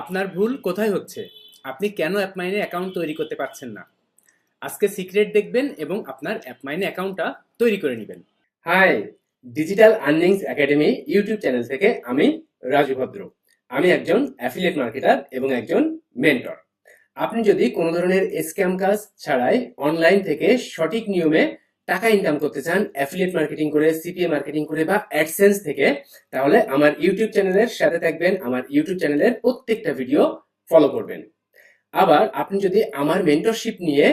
আপনার ভুল কোথায় হচ্ছে? আপনি কেন অ্যাপমাইনে অ্যাকাউন্ট তৈরি করতে পারছেন না? আজকে সিক্রেট দেখবেন এবং আপনার অ্যাপমাইনে অ্যাকাউন্টটা তৈরি করে নেবেন। Hi, digital earnings academy YouTube channel থেকে আমি রাজু ভদ্র। আমি একজন অ্যাফিলিয়েট মার্কেটার এবং একজন মেন্টর। আপনি যদি কোনো ধরনের স্ক্যাম কাজ ছাড়াই অনলাইন থেকে সঠিক নিয়মে টাকা ইনকাম করতে চান, অ্যাফিলিয়েট মার্কেটিং করে, সিপিএ মার্কেটিং করে বা অ্যাডসেন্স থেকে, তাহলে আমার ইউটিউব চ্যানেলের সাথে থাকবেন। আমার ইউটিউব চ্যানেলের প্রত্যেকটা ভিডিও ফলো করবেন। আবার আপনি যদি আমার মেন্টরশিপ নিয়ে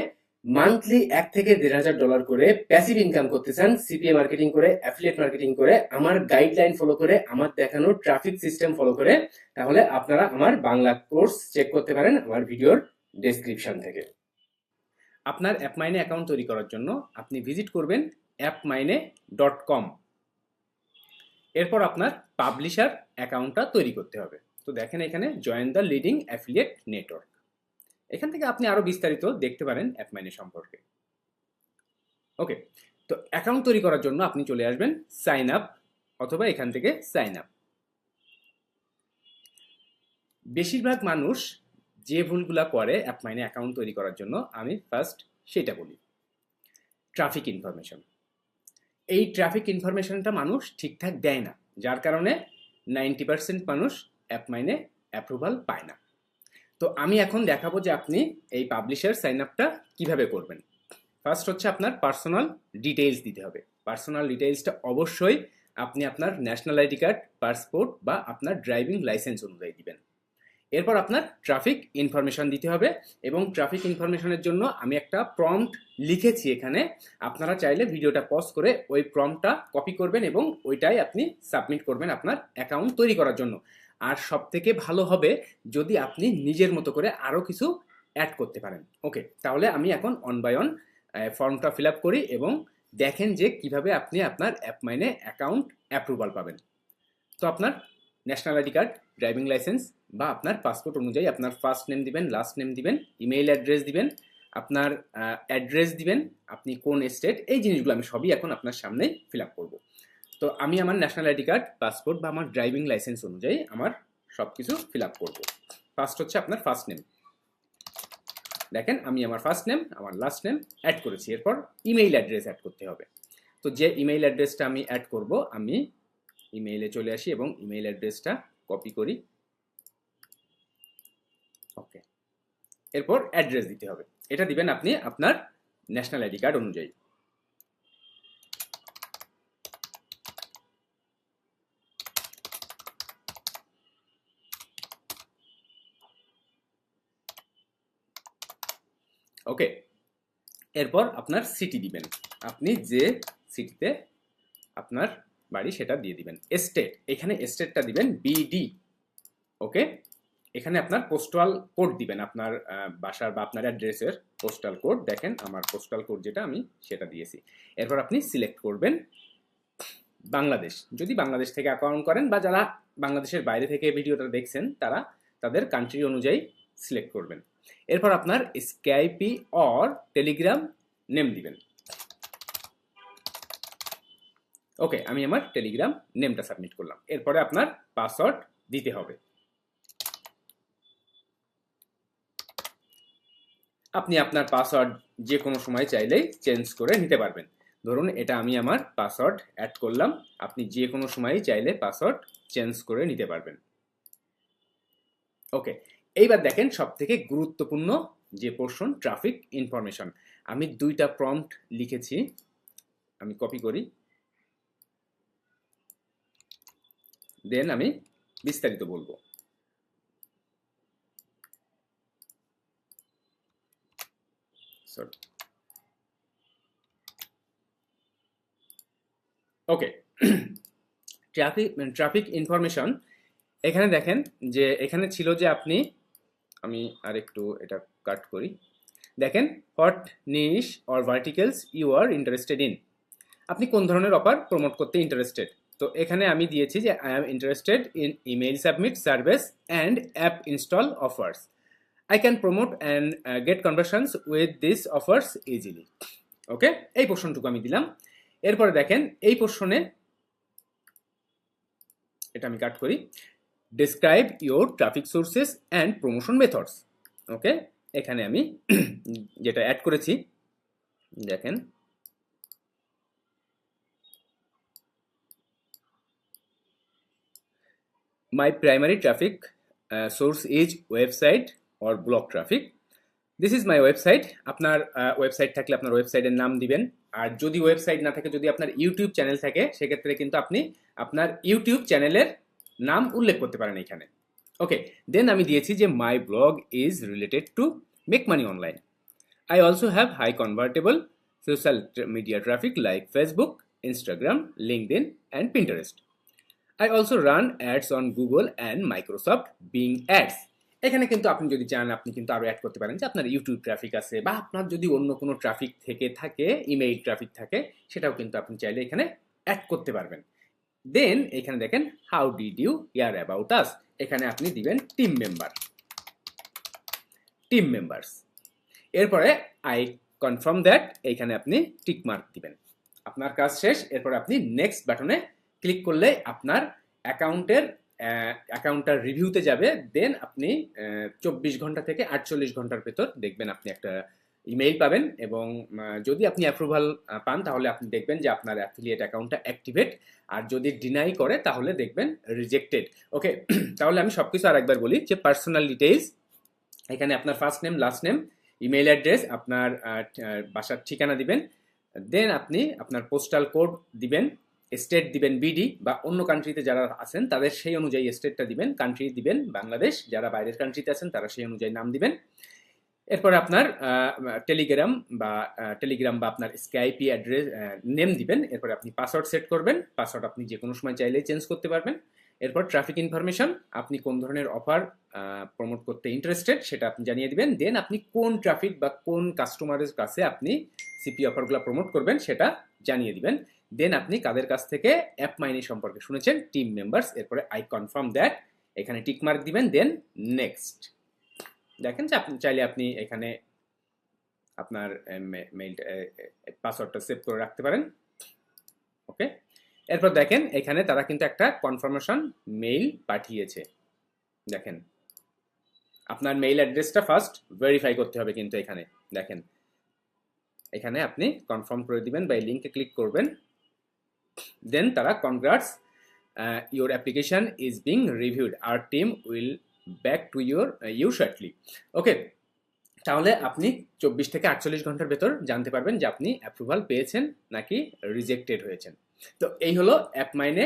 মান্থলি $1,000 থেকে $1,500 করে প্যাসিভ ইনকাম করতে চান, সিপিএ মার্কেটিং করে, অ্যাফিলিয়েট মার্কেটিং করে, আমার গাইডলাইন ফলো করে, আমার দেখানো ট্রাফিক সিস্টেম ফলো করে, তাহলে আপনারা আমার বাংলা কোর্স চেক করতে পারেন আমার ভিডিওর ডেসক্রিপশন থেকে। আপনার অ্যাপমাইনে অ্যাকাউন্ট তৈরি করার জন্য আপনি ভিজিট করবেন appmine.com। এরপর আপনার পাবলিশার অ্যাকাউন্টটা তৈরি করতে হবে। তো দেখেন এখানে join the leading affiliate network. এখান থেকে আপনি আরো বিস্তারিত দেখতে পারেন অ্যাপমাইনে সম্পর্কে। ওকে, তো অ্যাকাউন্ট তৈরি করার জন্য আপনি চলে আসবেন সাইন আপ, অথবা এখান থেকে সাইন আপ। বেশিরভাগ মানুষ যে ভুলগুলা করে অ্যাপমাইনে অ্যাকাউন্ট তৈরি করার জন্য, আমি ফার্স্ট সেটা বলি। Traffic information. এই ট্রাফিক ইনফরমেশনটা মানুষ ঠিকঠাক দেয় না, যার কারণে 90% মানুষ অ্যাপমাইনে অ্যাপ্রুভাল পায় না। তো আমি এখন দেখাবো যে আপনি এই পাবলিশার সাইন আপটা কিভাবে করবেন। ফার্স্ট হচ্ছে আপনার পার্সোনাল ডিটেইলস দিতে হবে। পার্সোনাল ডিটেইলসটা অবশ্যই আপনি আপনার ন্যাশনাল আইডি কার্ড, পাসপোর্ট বা আপনার ড্রাইভিং লাইসেন্স অনুযায়ী দিবেন। এরপর আপনার ট্রাফিক ইনফরমেশন দিতে হবে, এবং ট্রাফিক ইনফরমেশনের জন্য আমি একটা প্রম্পট লিখেছি এখানে। আপনারা চাইলে ভিডিওটা পজ করে ওই প্রম্পটটা কপি করবেন এবং ওইটাই আপনি সাবমিট করবেন আপনার অ্যাকাউন্ট তৈরি করার জন্য। আর সব থেকে ভালো হবে যদি আপনি নিজের মতো করে আরও কিছু অ্যাড করতে পারেন। ওকে, তাহলে আমি এখন অন বাই অন ফর্মটা ফিল আপ করি এবং দেখেন যে কিভাবে আপনি আপনার অ্যাপমাইনে অ্যাকাউন্ট অ্যাপ্রুভাল পাবেন। তো আপনার national ID card, driving licence বা আপনার পাসপোর্ট অনুযায়ী আপনার ফার্স্ট নেম দিবেন, লাস্ট নেম দিবেন, ইমেইল অ্যাড্রেস দিবেন, আপনার অ্যাড্রেস দিবেন, আপনি কোন স্টেট, এই জিনিসগুলো আমি সবই এখন আপনার সামনেই ফিল আপ করবো। তো আমি আমার ন্যাশনাল আইডি কার্ড, পাসপোর্ট বা আমার ড্রাইভিং লাইসেন্স অনুযায়ী আমার সব কিছু ফিল আপ করবো। ফার্স্ট হচ্ছে আপনার ফার্স্ট নেম। দেখেন আমি আমার ফার্স্ট নেম, আমার লাস্ট নেম অ্যাড করেছি। এরপর ইমেইল অ্যাড্রেস অ্যাড করতে হবে। তো যে ইমেইল অ্যাড্রেসটা আমি অ্যাড করব, আমি ইমেইলে চলে আসি এবং ইমেইল অ্যাড্রেসটা কপি করি। ওকে, এরপর অ্যাড্রেস দিতে হবে। এটা দিবেন আপনি আপনার ন্যাশনাল আইডি কার্ড অনুযায়ী। ওকে, এরপর আপনার সিটি দিবেন। আপনি যে সিটিতে আপনার বাড়ি সেটা দিয়ে দিবেন। স্টেট, এখানে স্টেটটা দিবেন বিডি। ওকে, এখানে আপনার পোস্টাল কোড দিবেন, আপনার বাসার বা আপনার অ্যাড্রেসের পোস্টাল কোড। দেখেন আমার পোস্টাল কোড যেটা, আমি সেটা দিয়েছি। এরপর আপনি সিলেক্ট করবেন বাংলাদেশ, যদি বাংলাদেশ থেকে অ্যাকাউন্ট করেন, বা যারা বাংলাদেশের বাইরে থেকে ভিডিওটা দেখছেন তারা তাদের কান্ট্রি অনুযায়ী সিলেক্ট করবেন। এরপর আপনার স্কাইপি অর টেলিগ্রাম নেম দিবেন। ওকে, আমি আমার টেলিগ্রাম নেমটা সাবমিট করলাম। এরপরে আপনার পাসওয়ার্ড দিতে হবে। আপনি আপনার পাসওয়ার্ড যে কোনো সময় চাইলেই চেঞ্জ করে নিতে পারবেন। ধরুন এটা আমি আমার পাসওয়ার্ড অ্যাড করলাম, আপনি যে কোনো সময় চাইলে পাসওয়ার্ড চেঞ্জ করে নিতে পারবেন। ওকে, এইবার দেখেন সব থেকে গুরুত্বপূর্ণ যে পোর্শন, ট্রাফিক ইনফরমেশন। আমি দুইটা প্রম্পট লিখেছি, আমি কপি করি, দেন আমি বিস্তারিত বলবো। ওকে, ট্রাফিক ইনফরমেশন। এখানে দেখেন যে এখানে ছিল যে আপনি, আমি আর একটু এটা কাট করি। দেখেন what niche or verticals you are interested in, আপনি কোন ধরনের অফার প্রমোট করতে ইন্টারেস্টেড। তো এখানে আমি দিয়েছি যে I am interested in email submit service and app install offers. I can promote and get conversions with these offers easily. ওকে, এই পোর্শনটুকু আমি দিলাম। এরপরে দেখেন এই পোর্শনে, এটা আমি কাট করি, describe your traffic sources and promotion methods. ওকে, এখানে আমি যেটা অ্যাড করেছি দেখেন, my primary traffic source is website or blog traffic. This is my website. আপনার ওয়েবসাইট থাকলে আপনার ওয়েবসাইটের নাম দিবেন, আর যদি ওয়েবসাইট না থাকে, যদি আপনার ইউটিউব চ্যানেল থাকে, সেক্ষেত্রে কিন্তু আপনি আপনার ইউটিউব চ্যানেলের নাম উল্লেখ করতে পারেন এখানে। ওকে, দেন আমি দিয়েছি যে my blog is related to make money online. I also have high convertible social media traffic like Facebook, Instagram, LinkedIn and Pinterest. I also run ads on Google and Microsoft Bing Ads. এখানে কিন্তু আপনি যদি চান আপনি কিন্তু আরো add করতে পারেন যে আপনার ইউটিউব ট্রাফিক আছে, বা আপনার যদি অন্য কোনো ট্রাফিক থেকে থাকে, ইমেইল ট্রাফিক থাকে, সেটাও কিন্তু আপনি চাইলে এখানে অ্যাড করতে পারবেন। দেন এখানে দেখেন how did you hear about us, এখানে আপনি দিবেন টিম মেম্বার্স। এরপরে আই কনফার্ম দ্যাট, এখানে আপনি টিক মার্ক দিবেন। আপনার কাজ শেষ। এরপরে আপনি নেক্সট বাটনে ক্লিক করলে আপনার অ্যাকাউন্টটার রিভিউতে যাবে। দেন আপনি 24 ঘন্টা থেকে 48 ঘন্টার ভেতর দেখবেন আপনি একটা ইমেইল পাবেন, এবং যদি আপনি অ্যাপ্রুভাল পান তাহলে আপনি দেখবেন যে আপনার অ্যাফিলিয়েট অ্যাকাউন্টটা অ্যাক্টিভেট, আর যদি ডিনাই করে তাহলে দেখবেন রিজেক্টেড। ওকে, তাহলে আমি সবকিছু আর একবার বলি যে পার্সোনাল ডিটেইলস, এখানে আপনার first name, last name, email address, আপনার বাসার ঠিকানা দিবেন। দেন আপনি আপনার পোস্টাল কোড দিবেন, স্টেট দিবেন বিডি, বা অন্য কান্ট্রিতে যারা আছেন তাদের সেই অনুযায়ী স্টেটটা দিবেন, কান্ট্রি দিবেন বাংলাদেশ, যারা বাইরের কান্ট্রিতে আছেন তারা সেই অনুযায়ী নাম দিবেন। এরপর আপনার টেলিগ্রাম বা আপনার স্কাইপি অ্যাড্রেস নেম দিবেন। এরপর আপনি পাসওয়ার্ড সেট করবেন, পাসওয়ার্ড আপনি যে কোনো সময় চাইলেই চেঞ্জ করতে পারবেন। এরপর ট্রাফিক ইনফরমেশন, আপনি কোন ধরনের অফার প্রমোট করতে ইন্টারেস্টেড সেটা আপনি জানিয়ে দিবেন। দেন আপনি কোন ট্রাফিক বা কোন কাস্টমারের কাছে আপনি সিপি অফারগুলো প্রমোট করবেন সেটা জানিয়ে দিবেন। দেন আপনি কাদের কাছ থেকে অ্যাপ মাইনি সম্পর্কে শুনেছেন, টিম মেম্বার্স। এরপরে আই কনফার্ম দ্যাট, এখানে টিক মার্ক দিবেন। Then next. দেখেন যে আপনি চাইলে আপনি এখানে আপনার মেইল পাসওয়ার্ডটা সেভ করে রাখতে পারেন। ওকে, এরপর দেখেন এখানে তারা কিন্তু একটা কনফার্মেশন মেইল পাঠিয়েছে। দেখেন আপনার মেইল অ্যাড্রেসটা ফার্স্ট ভেরিফাই করতে হবে, কিন্তু এখানে দেখেন এখানে আপনি কনফার্ম করে দিবেন বা এই লিঙ্কে ক্লিক করবেন। দেন তারা congrats, your application is being reviewed, our team will back to you shortly. Okay, তাহলে আপনি 24 থেকে 48 ঘন্টার ভেতর জানতে পারবেন যে আপনি অ্যাপ্রুভাল পেয়েছেন নাকি রিজেক্টেড হয়েছেন। তো এই হলো অ্যাপ মাইনে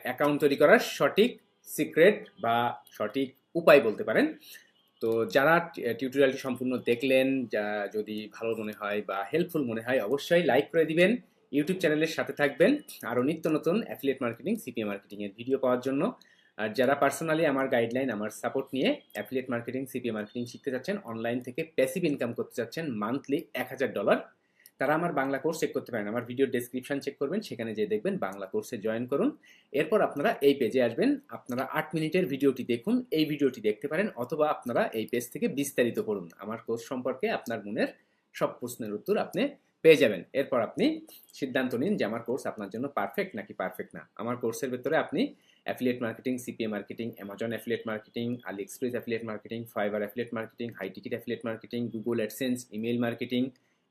অ্যাকাউন্ট তৈরি করার সঠিক সিক্রেট বা সঠিক উপায় বলতে পারেন। তো যারা টিউটোরিয়ালটি সম্পূর্ণ দেখলেন, যা যদি ভালো মনে হয় বা হেল্পফুল মনে হয় অবশ্যই লাইক করে দিবেন, ইউটিউব চ্যানেলের সাথে থাকবেন আরও নিত্য নতুন অ্যাফিলিয়েট মার্কেটিং, সিপিএ মার্কেটিংয়ের ভিডিও পাওয়ার জন্য। আর যারা পার্সোনালি আমার গাইডলাইন, আমার সাপোর্ট নিয়ে অ্যাফিলিয়েট মার্কেটিং, সিপিএ মার্কেটিং শিখতে যাচ্ছেন, অনলাইন থেকে প্যাসিভ ইনকাম করতে যাচ্ছেন মান্থলি $1000, তারা আমার বাংলা কোর্স চেক করতে পারেন। আমার ভিডিও ডেসক্রিপশন চেক করবেন, সেখানে যে দেখবেন বাংলা কোর্সে জয়েন করুন। এরপর আপনারা এই পেজে আসবেন, আপনারা 8 মিনিটের ভিডিওটি দেখুন, এই ভিডিওটি দেখতে পারেন, অথবা আপনারা এই পেজ থেকে বিস্তারিত পড়ুন। আমার কোর্স সম্পর্কে আপনার মনের সব প্রশ্নের উত্তর আপনি পেয়ে যাবেন। এরপর আপনি সিদ্ধান্ত নিন যে আমার কোর্স আপনার জন্য পারফেক্ট নাকি পারফেক্ট না। আমার কোর্সের ভেতরে আপনি affiliate marketing, CPA marketing, Amazon affiliate marketing, AliExpress affiliate marketing, Fiverr affiliate marketing, high ticket affiliate marketing, Google AdSense, email marketing,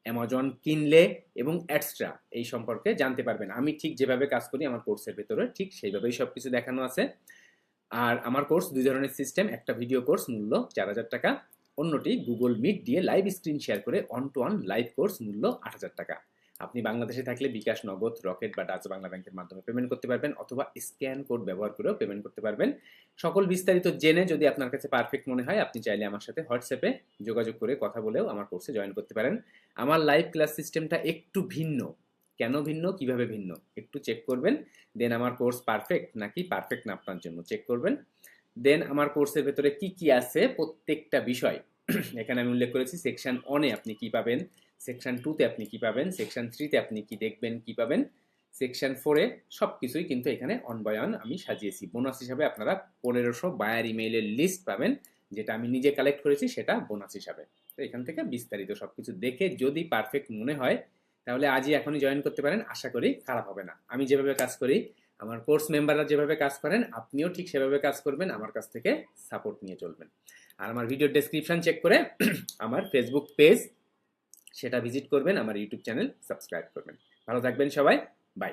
Amazon Kindle এবং এক্সট্রা এই সম্পর্কে জানতে পারবেন। আমি ঠিক যেভাবে কাজ করি আমার কোর্সের ভেতরে ঠিক সেইভাবেই সব কিছু দেখানো আছে। আর আমার কোর্স 2 ধরনের সিস্টেম, একটা ভিডিও কোর্স মূল্য 4000 টাকা, অন্যটি গুগল মিট দিয়ে লাইভ স্ক্রিন শেয়ার করে one to one live course মূল্য 8000 টাকা। আপনি বাংলাদেশে থাকলে বিকাশ, নগদ, রকেট বা ডাচ বাংলা ব্যাংকের মাধ্যমে পেমেন্ট করতে পারবেন, অথবা স্ক্যান কোড ব্যবহার করেও পেমেন্ট করতে পারবেন। সকল বিস্তারিত জেনে যদি আপনার কাছে পারফেক্ট মনে হয়, আপনি চাইলে আমার সাথে হোয়াটসঅ্যাপে যোগাযোগ করে কথা বলেও আমার কোর্সে জয়েন করতে পারেন। আমার লাইভ ক্লাস সিস্টেমটা একটু ভিন্ন। কেন ভিন্ন, কিভাবে ভিন্ন একটু চেক করবেন। দেন আমার কোর্স পারফেক্ট নাকি পারফেক্ট না আপনার জন্য চেক করবেন। দেন আমার কোর্সের ভেতরে কি কি আছে প্রত্যেকটা বিষয় এখানে আমি উল্লেখ করেছি। সেকশন 1-এ আপনি কি পাবেন, সেকশন 2-তে আপনি কি পাবেন, সেকশন 3-তে আপনি কি দেখবেন, কি পাবেন, সেকশন 4-এ সব কিছুই কিন্তু এখানে অন বাই অন আমি সাজিয়েছি। বোনাস হিসাবে আপনারা 1500 বায়ার ইমেইলের লিস্ট পাবেন, যেটা আমি নিজে কালেক্ট করেছি, সেটা বোনাস হিসাবে। তো এখান থেকে বিস্তারিত সবকিছু দেখে যদি পারফেক্ট মনে হয় তাহলে আজই এখনই জয়েন করতে পারেন। আশা করি খারাপ হবে না। আমি যেভাবে কাজ করি আমার কোর্স মেম্বাররা যেভাবে কাজ করেন আপনিও ঠিক সেভাবে কাজ করবেন, আমার কাছ থেকে সাপোর্ট নিয়ে চলবেন। আর আমার ভিডিও ডেসক্রিপশন চেক করে আমার ফেসবুক পেজ সেটা ভিজিট করবেন, আমার ইউটিউব চ্যানেল সাবস্ক্রাইব করবেন। ভালো থাকবেন সবাই, বাই।